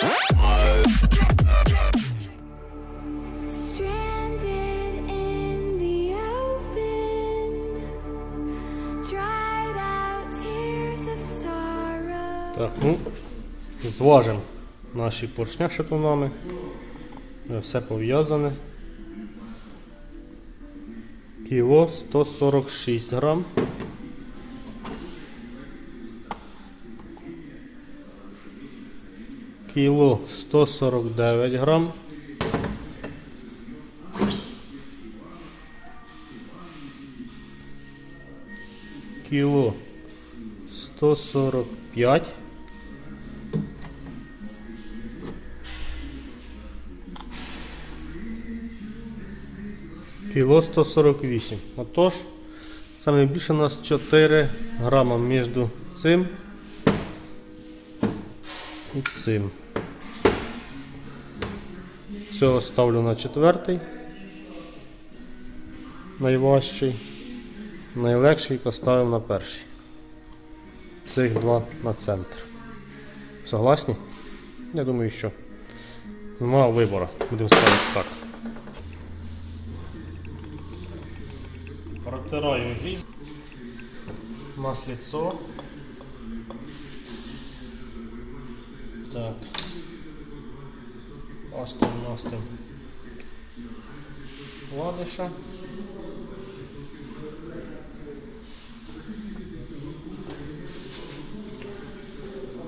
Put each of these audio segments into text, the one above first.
Так, ну, зважимо наші поршня шатунами. Все пов'язане. Кіло 146 грам. Кіло 149 грам. Кіло 145. Кіло 148. Отож, саме більше у нас 4 грама між цим і цим. Цього ставлю на 4-й, найважчий, найлегший поставив на 1-й. Цих два на центр. Согласні? Я думаю, що немає вибору. Будемо ставити так. Протираю грізь, масліцо. Так. Настим вкладиша.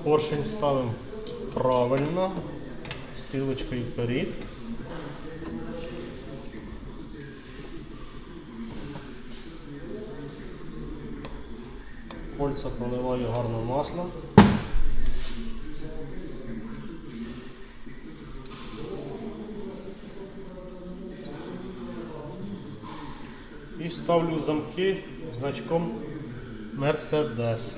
Поршень ставимо правильно, стрілочкою вперед. Кольця проливаю гарно маслом. І ставлю замки значком Mercedes.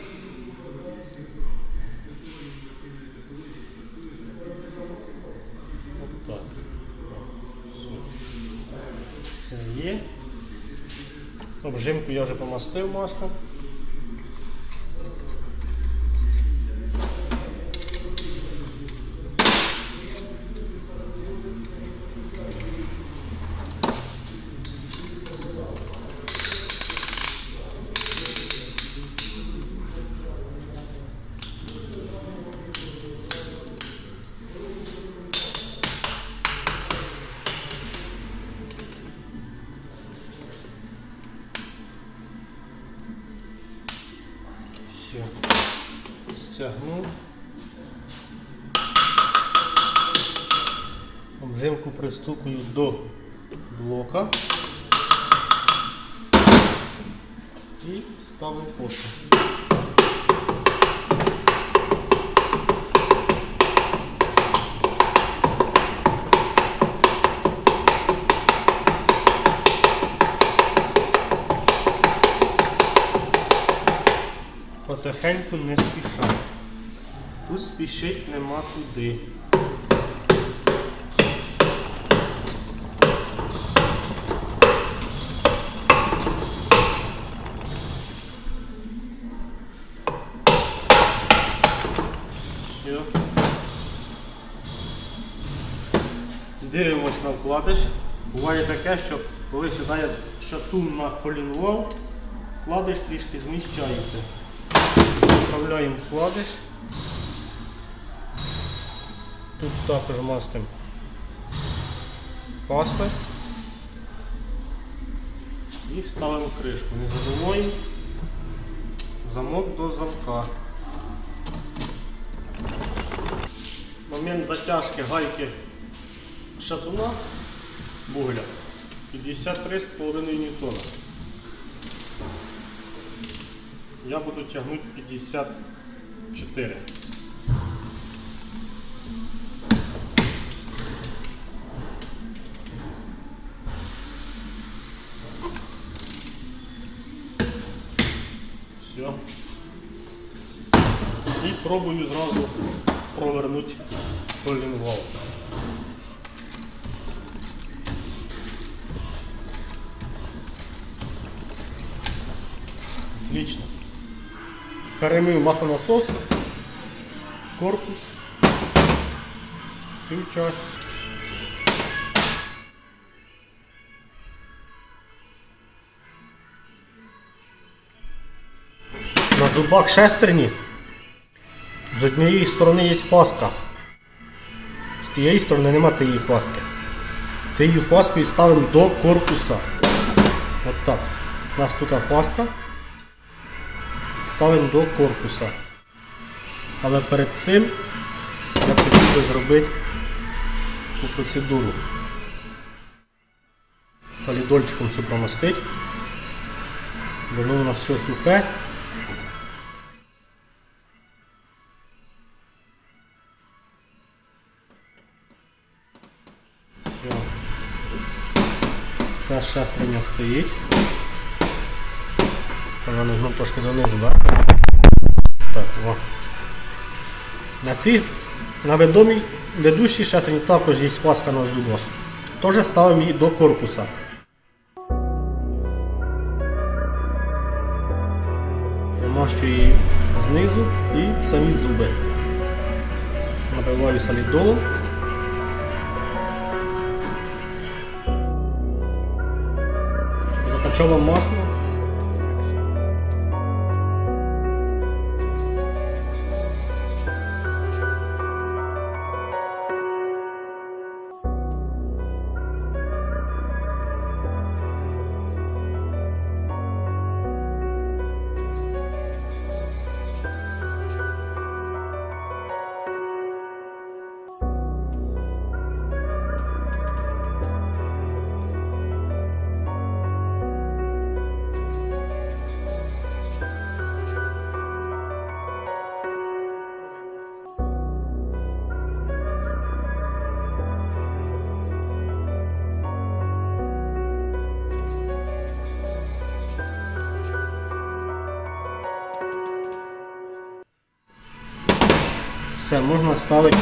Отак. Це є. Обжимку я вже помастив маслом. Все, стягнув. Обжимку пристукую до блока і ставлю поршень. Потихеньку, не спішай. Тут спішить нема куди. Все. Дивимось на вкладиш. Буває таке, що коли сідає шатун на колінвал, вкладиш трішки зміщається. Вставляємо вкладиш. Тут також мастимо пастою і ставимо кришку. Не забуваємо замок до замка. Момент затяжки гайки шатуна бугля 53,5 ньютона. Я буду тягнути 54. Все. І пробую зразу провернути колінвал. Отлично. Перемив маслонасос, корпус цю часть. На зубах шестерні з однієї сторони є фаска. З цієї сторони нема цієї фаски. Цією фаскою ставимо до корпуса. От так. У нас тут фаска. Ставимо до корпуса. Але перед цим я хотів би зробити таку процедуру. Солідольчиком все промастить. Воно у нас все сухе. Все. Ця шестерня стоїть. Вона нагнув трошки донизу, так? Так, о. На ведущій шестерні також є фаска на зубах. Теж ставимо її до корпуса. Намащую її знизу і самі зуби. Набиваю солідолом. Щоб закачало масло. Все, можна ставити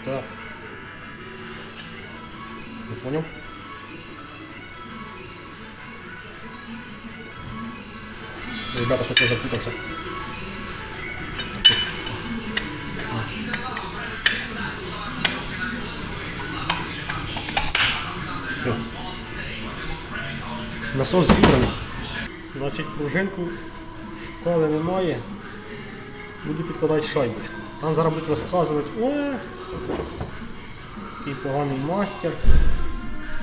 так. Не понял? Ребята, что-то я запутался. Все. Насос зібраний. Значить, пружинку шкали немає. Буду підкладати шайбочку. Там зараз будуть розказувати, такий поганий мастер.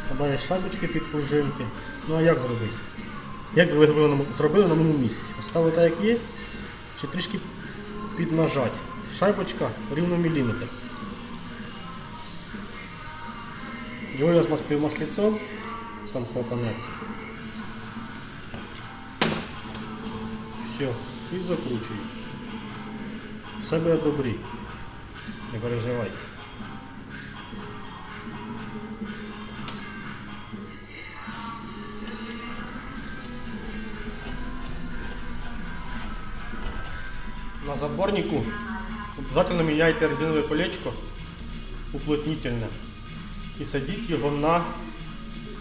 Кладає шайбочки під пружинки. Ну а як зробити? Як ви зробили на моєму місці? Поставити так, як є, чи трішки піднажати. Шайбочка рівно міліметр. Його я змастив маслицом, сам клапанець. Все, і закручую. Все буде добрі. Не переживайте. На заборнику обов'язково міняйте резинове колечко уплотнительне і садіть його на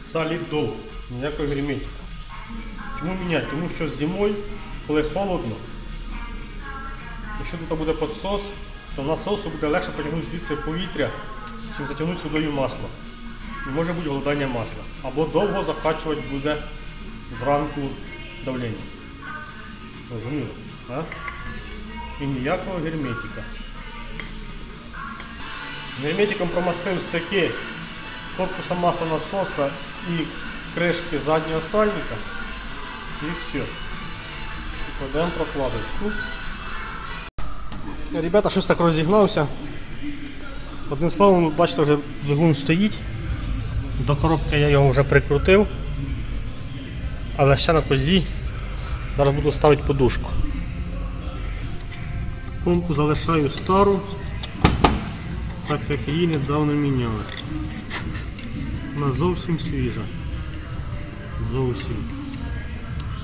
солідол, ніякої герметика. Чому міняти? Тому що зимою, коли холодно, якщо тут буде підсос, то насосу буде легше потягнути звідси повітря, чим затягнути сюди масло. І може бути голодання масла. Або довго закачувати буде зранку давлення. Розуміло? А? І ніякого герметика. Герметиком промастив стики корпуса маслонасоса і кришки заднього сальника. І все. Кладемо прокладочку. Ребята, щось так розігнався. Одним словом, бачите, вже двигун стоїть. До коробки я його вже прикрутив. Але ще на козі зараз буду ставити подушку. Помпу залишаю стару, так як її недавно міняли. Вона зовсім свіжа. Зовсім.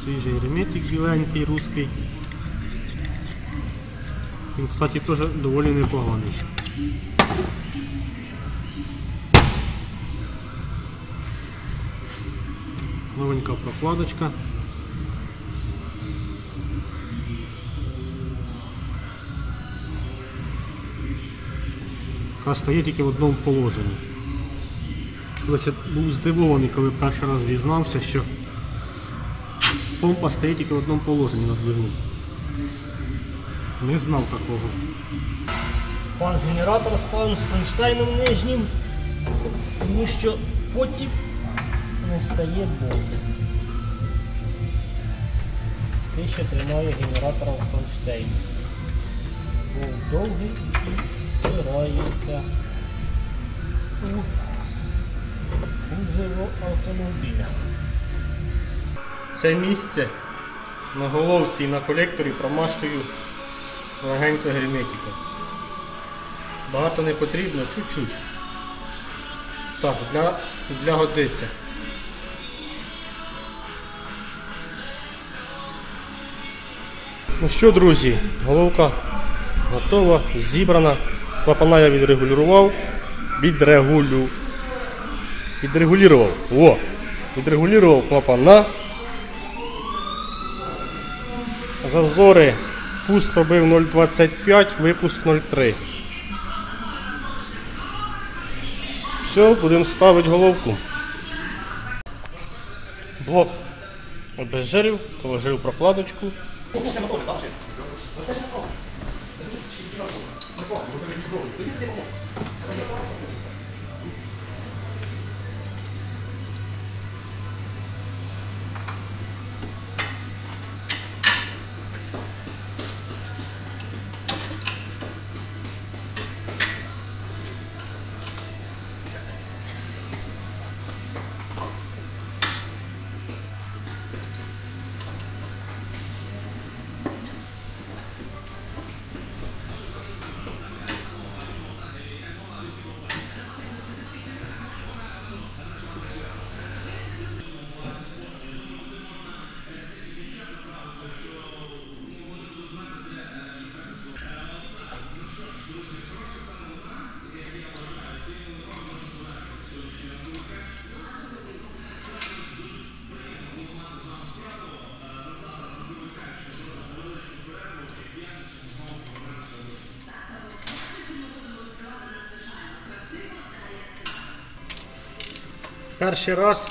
Свіжий герметик біленький, русський. Він, кстати, теж доволі непоганий. Новенька прокладочка. Яка стає тільки в одному положенні. Колись я був здивований, коли перший раз дізнався, що помпа стає тільки в одному положенні на двигуні. Не знав такого. Пан генератор ставимо з кронштейном нижнім, тому що потім не стає болт. Це ще тримає генератора в кронштейні. Болт довгий і втирається у кузов автомобіля. Це місце на головці і на колекторі промащую легенько герметиком. Багато не потрібно, чуть-чуть. Так, для годиться. Ну що, друзі, головка готова, зібрана. Клапана я відрегулював. Відрегулював клапана. Зазори, впуск робив 0,25, випуск 0,3. Все, будемо ставити головку. Блок обезжирив, положив прокладочку. Перший раз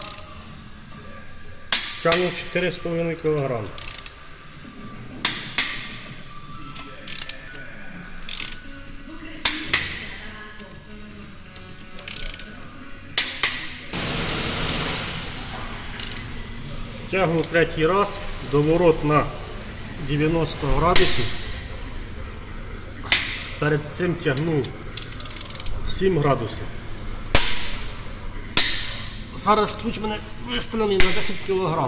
тягнув 4,5 кг. Тягну третій раз, доворот на 90 градусів. Перед цим тягнув 7 градусів. Зараз ключ у мене виставлений на 10 кг.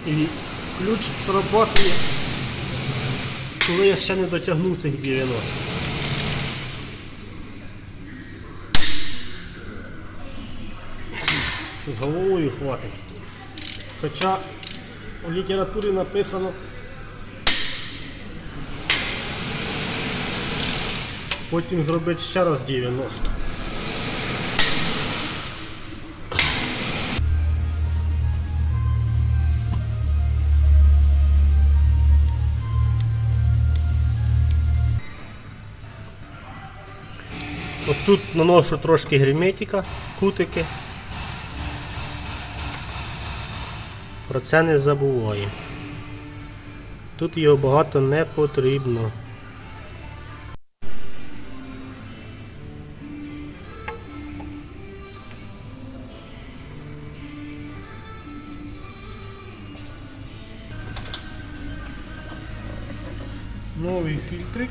І ключ срабатує, коли я ще не дотягнув цих 90. З головою хватить. Хоча у літературі написано потім зробити ще раз 90. Отут наношу трошки герметика, кутики. Про це не забуваємо. Тут його багато не потрібно. Новий фільтрик.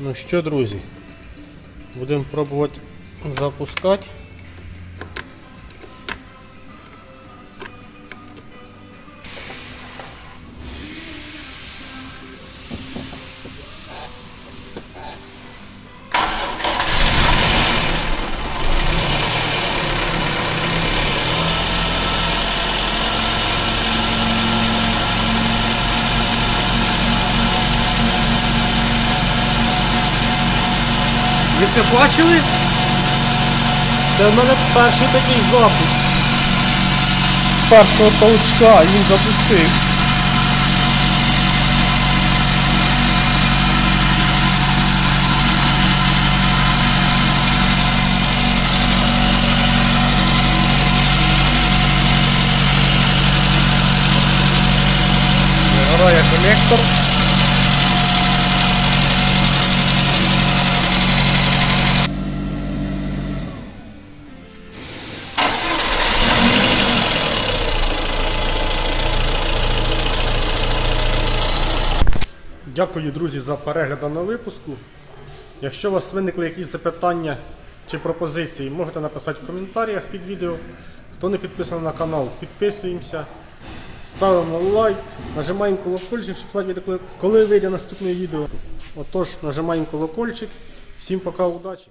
Ну що, друзі, будемо пробувати запускати. це бачили? Це в мене перший такий запуск. Першого толчка він запустив. Вигорає колектор. Дякую, друзі, за перегляд даного випуску. Якщо у вас виникли якісь запитання чи пропозиції, можете написати в коментарях під відео. Хто не підписаний на канал, підписуємося, ставимо лайк, нажимаємо колокольчик, щоб знати, коли вийде наступне відео. Отож, нажимаємо колокольчик. Всім пока, удачі!